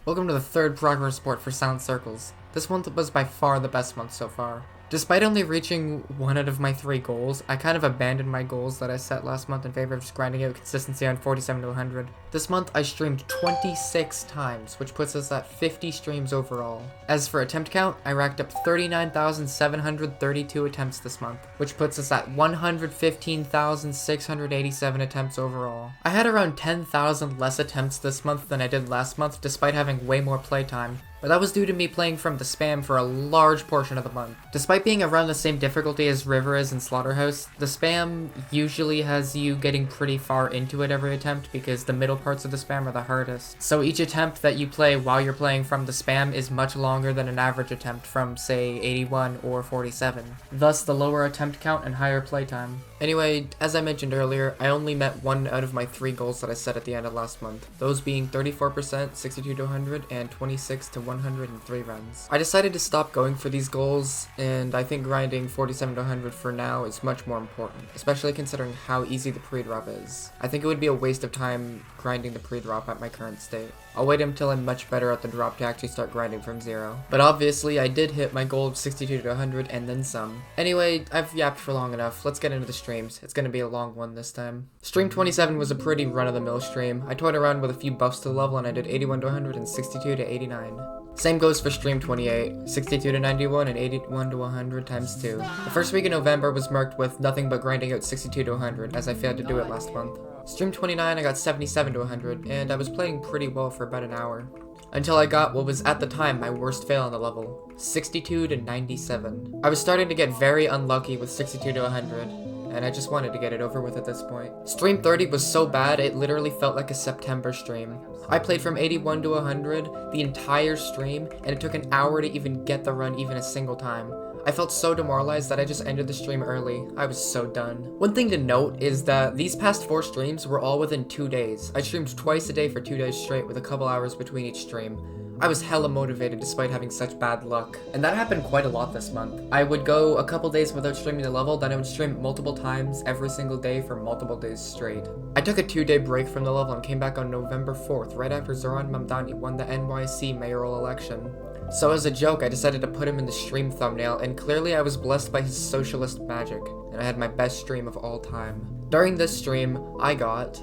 Welcome to the third progress report for Silent Circles. This month was by far the best month so far. Despite only reaching one out of my 3 goals, I kind of abandoned my goals that I set last month in favor of just grinding out consistency on 47 to 100. This month I streamed 26 times, which puts us at 50 streams overall. As for attempt count, I racked up 39,732 attempts this month, which puts us at 115,687 attempts overall. I had around 10,000 less attempts this month than I did last month, despite having way more playtime. But that was due to me playing from the spam for a large portion of the month. Despite being around the same difficulty as River is in Slaughterhouse, the spam usually has you getting pretty far into it every attempt because the middle parts of the spam are the hardest. So each attempt that you play while you're playing from the spam is much longer than an average attempt from, say, 81 or 47. Thus the lower attempt count and higher playtime. Anyway, as I mentioned earlier, I only met 1 out of my 3 goals that I set at the end of last month. Those being 34%, 62 to 100, and 26 to 103 runs. I decided to stop going for these goals, and I think grinding 47 to 100 for now is much more important, especially considering how easy the pre-drop is. I think it would be a waste of time grinding the pre-drop at my current state. I'll wait until I'm much better at the drop to actually start grinding from 0. But obviously, I did hit my goal of 62 to 100 and then some. Anyway, I've yapped for long enough. Let's get into the streams. It's gonna be a long one this time. Stream 27 was a pretty run-of-the-mill stream. I toyed around with a few buffs to the level and I did 81 to 100 and 62 to 89. Same goes for stream 28, 62 to 91 and 81 to 100 times 2. The first week in November was marked with nothing but grinding out 62 to 100, as I failed to do it last month. Stream 29 I got 77 to 100, and I was playing pretty well for about an hour. Until I got what was at the time my worst fail on the level, 62 to 97. I was starting to get very unlucky with 62 to 100. And I just wanted to get it over with at this point. Stream 30 was so bad, it literally felt like a September stream. I played from 81 to 100 the entire stream, and it took an hour to even get the run even a single time. I felt so demoralized that I just ended the stream early. I was so done. One thing to note is that these past 4 streams were all within 2 days. I streamed twice a day for 2 days straight with a couple hours between each stream. I was hella motivated despite having such bad luck. And that happened quite a lot this month. I would go a couple days without streaming the level, then I would stream multiple times every single day for multiple days straight. I took a 2-day break from the level and came back on November 4th, right after Zoran Mamdani won the NYC mayoral election. So as a joke, I decided to put him in the stream thumbnail, and clearly I was blessed by his socialist magic, and I had my best stream of all time. During this stream, I got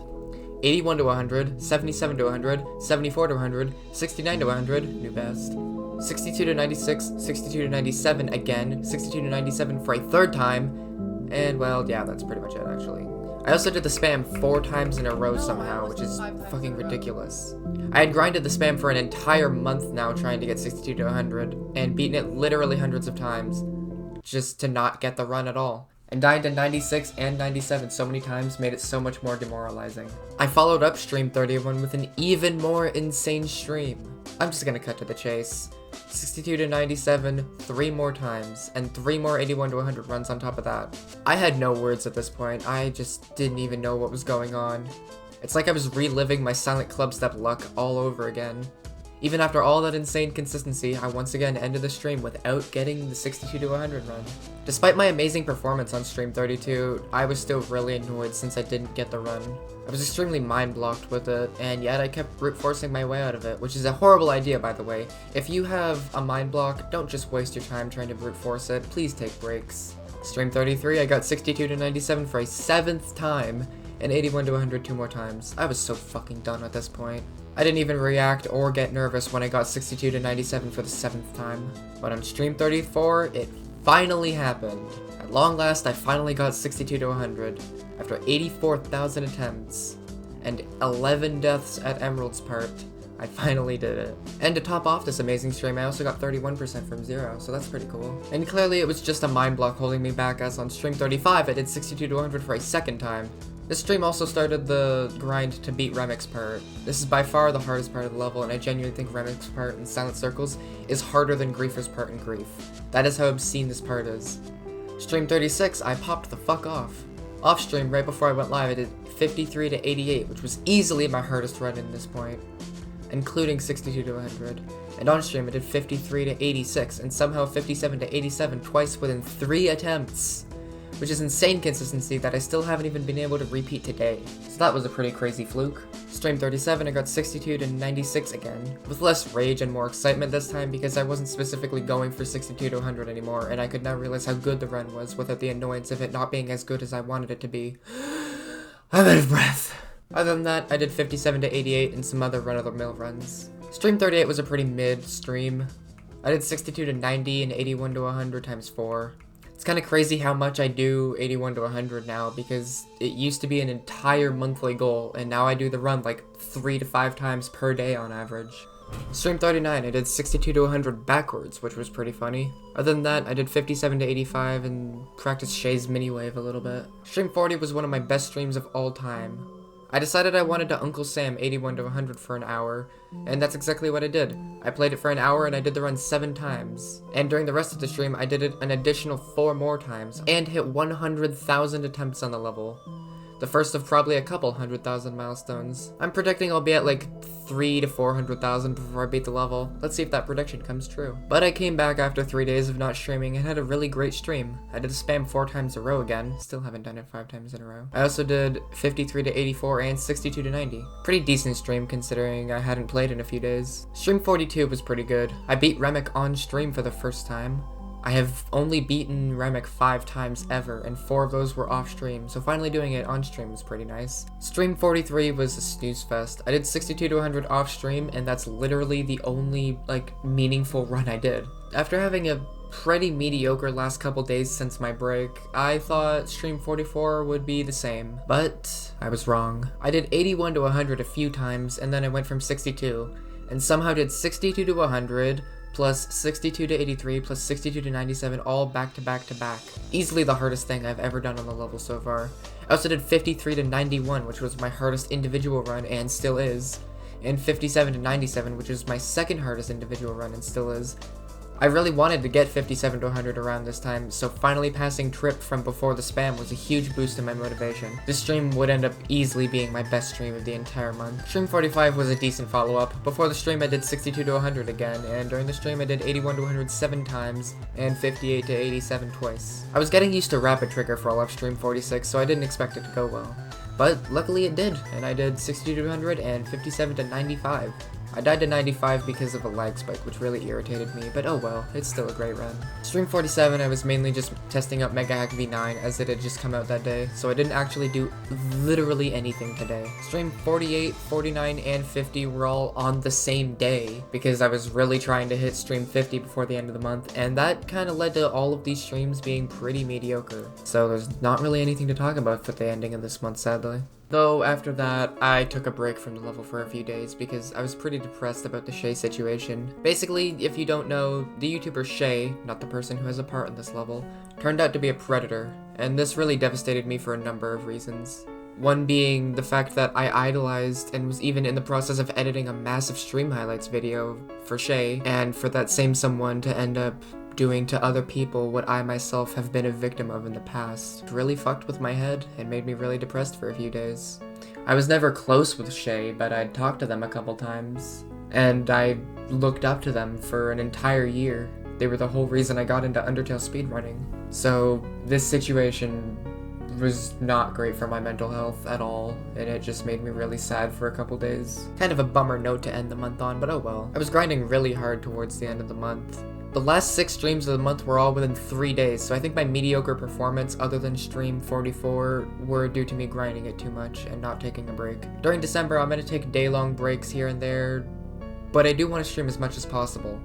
81 to 100, 77 to 100, 74 to 100, 69 to 100, new best, 62 to 96, 62 to 97 again, 62 to 97 for a 3rd time, and well, yeah, that's pretty much it actually. I also did the spam 4 times in a row somehow, which is fucking ridiculous. I had grinded the spam for an entire month now trying to get 62 to 100, and beaten it literally hundreds of times, just to not get the run at all. And dying to 96 and 97 so many times made it so much more demoralizing. I followed up stream 31 with an even more insane stream. I'm just gonna cut to the chase. 62 to 97, 3 more times, and 3 more 81 to 100 runs on top of that. I had no words at this point, I just didn't even know what was going on. It's like I was reliving my Silent Clubstep luck all over again. Even after all that insane consistency, I once again ended the stream without getting the 62 to 100 run. Despite my amazing performance on stream 32, I was still really annoyed since I didn't get the run. I was extremely mind-blocked with it, and yet I kept brute forcing my way out of it, which is a horrible idea by the way. If you have a mind block, don't just waste your time trying to brute force it, please take breaks. Stream 33, I got 62 to 97 for a 7th time, and 81 to 100 2 more times. I was so fucking done at this point. I didn't even react or get nervous when I got 62 to 97 for the 7th time. But on stream 34, it finally happened. At long last, I finally got 62 to 100, after 84,000 attempts, and 11 deaths at Emerald's part. I finally did it. And to top off this amazing stream, I also got 31% from 0, so that's pretty cool. And clearly it was just a mind block holding me back, as on stream 35, I did 62 to 100 for a 2nd time. This stream also started the grind to beat Remix part. This is by far the hardest part of the level, and I genuinely think Remix part in Silent Circles is harder than Griefer's part in Grief. That is how obscene this part is. Stream 36, I popped the fuck off. Off stream, right before I went live, I did 53 to 88, which was easily my hardest run in this point, including 62 to 100. And on stream, I did 53 to 86, and somehow 57 to 87 twice within 3 attempts. which is insane consistency that I still haven't even been able to repeat today. So that was a pretty crazy fluke. Stream 37, I got 62 to 96 again, with less rage and more excitement this time because I wasn't specifically going for 62 to 100 anymore, and I could now realize how good the run was without the annoyance of it not being as good as I wanted it to be. I'm out of breath. Other than that, I did 57 to 88 and some other run-of-the-mill runs. Stream 38 was a pretty mid stream. I did 62 to 90 and 81 to 100 times 4. It's kind of crazy how much I do 81 to 100 now because it used to be an entire monthly goal and now I do the run like 3 to 5 times per day on average. Stream 39, I did 62 to 100 backwards, which was pretty funny. Other than that, I did 57 to 85 and practiced Shay's mini wave a little bit. Stream 40 was one of my best streams of all time. I decided I wanted to Uncle Sam 81 to 100 for an hour, and that's exactly what I did. I played it for an hour and I did the run 7 times. And during the rest of the stream, I did it an additional 4 more times, and hit 100,000 attempts on the level. The first of probably a couple 100,000 milestones. I'm predicting I'll be at like 3 to 400,000 before I beat the level. Let's see if that prediction comes true. But I came back after 3 days of not streaming and had a really great stream. I did a spam 4 times in a row again. Still haven't done it 5 times in a row. I also did 53 to 84 and 62 to 90. Pretty decent stream considering I hadn't played in a few days. Stream 42 was pretty good. I beat Remick on stream for the first time. I have only beaten Remick 5 times ever, and 4 of those were off stream, so finally doing it on stream was pretty nice. Stream 43 was a snooze fest. I did 62 to 100 off stream, and that's literally the only, meaningful run I did. After having a pretty mediocre last couple days since my break, I thought stream 44 would be the same, but I was wrong. I did 81 to 100 a few times, and then I went from 62, and somehow did 62 to 100, plus 62 to 83, plus 62 to 97, all back to back to back. Easily the hardest thing I've ever done on the level so far. I also did 53 to 91, which was my hardest individual run and still is, and 57 to 97, which is my second hardest individual run and still is. I really wanted to get 57 to 100 around this time, so finally passing Trip from before the spam was a huge boost in my motivation. This stream would end up easily being my best stream of the entire month. Stream 45 was a decent follow-up. Before the stream I did 62 to 100 again, and during the stream I did 81 to 100 7 times, and 58 to 87 twice. I was getting used to Rapid Trigger for all of Stream 46, so I didn't expect it to go well. But luckily it did, and I did 62 to 100 and 57 to 95. I died to 95 because of a lag spike, which really irritated me, but oh well, it's still a great run. Stream 47, I was mainly just testing out Mega Hack V9 as it had just come out that day, so I didn't actually do literally anything today. Stream 48, 49, and 50 were all on the same day, because I was really trying to hit stream 50 before the end of the month, and that kind of led to all of these streams being pretty mediocre. So there's not really anything to talk about for the ending of this month, sadly. Though after that, I took a break from the level for a few days because I was pretty depressed about the Shay situation. Basically, if you don't know, the YouTuber Shay, not the person who has a part in this level, turned out to be a predator, and this really devastated me for a number of reasons. One being the fact that I idolized and was even in the process of editing a massive stream highlights video for Shay, and for that same someone to end up doing to other people what I myself have been a victim of in the past. It really fucked with my head and made me really depressed for a few days. I was never close with Shay, but I'd talked to them a couple times, and I looked up to them for an entire year. They were the whole reason I got into Undertale speedrunning. So this situation was not great for my mental health at all, and it just made me really sad for a couple days. Kind of a bummer note to end the month on, but oh well. I was grinding really hard towards the end of the month. The last 6 streams of the month were all within 3 days, so I think my mediocre performance other than stream 44 were due to me grinding it too much and not taking a break. During December, I'm going to take day-long breaks here and there, but I do want to stream as much as possible.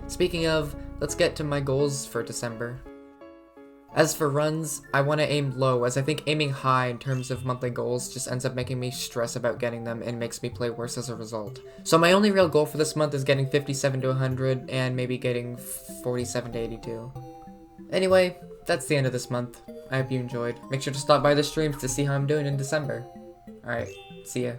Speaking of, let's get to my goals for December. As for runs, I want to aim low, as I think aiming high in terms of monthly goals just ends up making me stress about getting them and makes me play worse as a result. So my only real goal for this month is getting 57 to 100 and maybe getting 47 to 82. Anyway, that's the end of this month. I hope you enjoyed. Make sure to stop by the streams to see how I'm doing in December. Alright, see ya.